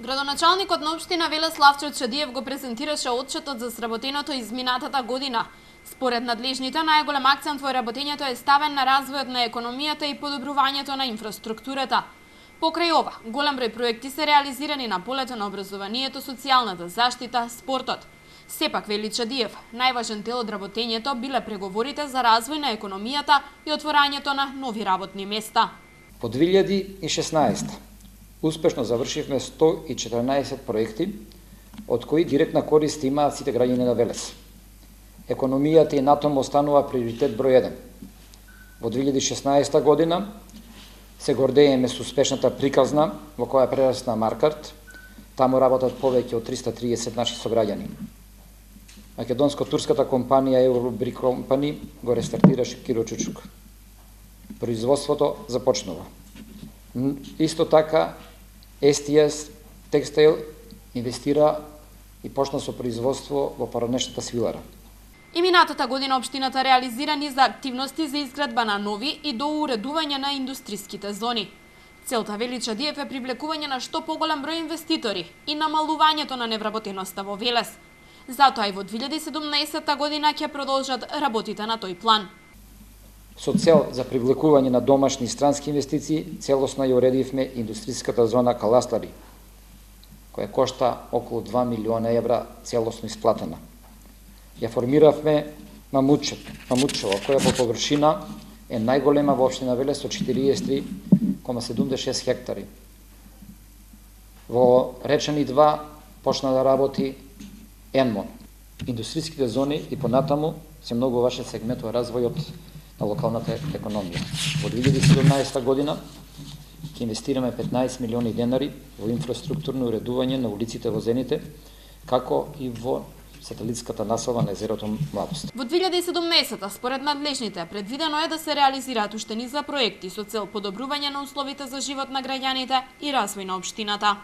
Градоначалникот на општина Велес Лавчо Чадиев го презентираше отчетот за сработеното изминатата година. Според надлежните, најголем акцент во работењето е ставен на развојот на економијата и подобрувањето на инфраструктурата. Покрај ова, голем број проекти се реализирани на полето на образованието, социјалната заштита, спортот. Сепак, вели Чадиев, најважен дел од работењето биле преговорите за развој на економијата и отворањето на нови работни места. По 2016 успешно завршивме 114 проекти, од кои директна корист имаат сите граѓани на Велес. Економијата и натаму останува приоритет број 1. Во 2016 година се гордееме со успешната приказна во која прерасна Маркарт. Таму работат повеќе од 330 наши сограѓани. Македонско-турската компанија Eurobri Company го рестартираше Киро Чучук. Производството започнува. Исто така STS Textile инвестира и почна со производство во паронешната свилара. И минатата година општината реализира низ активности за изградба на нови и доуредување на индустриските зони. Целта, вели Чадиев, е привлекување на што поголем број инвеститори и намалувањето на невработеноста во Велес. Затоа и во 2017 година ќе продолжат работите на тој план. Со цел за привлекување на домашни и странски инвестиции, целосно ја уредивме индустриската зона Каластари, која кошта околу 2 милиона евра целосно исплатена. Ја формиравме Мамутчево, која по површина е најголема во општина Велес со 43,76 хектари. Во Речани 2 почна да работи Енмон. Индустриските зони и понатаму се многу важен сегмент во развојот на локалната економија. Во 2017 година ќе инвестираме 15 милиони денари во инфраструктурно уредување на улиците во Зените, како и во сателитската населба на езерото Младост. Во 2017, според надлежните, предвидено е да се реализираат уште низ проекти со цел подобрување на условите за живот на граѓаните и развој на општината.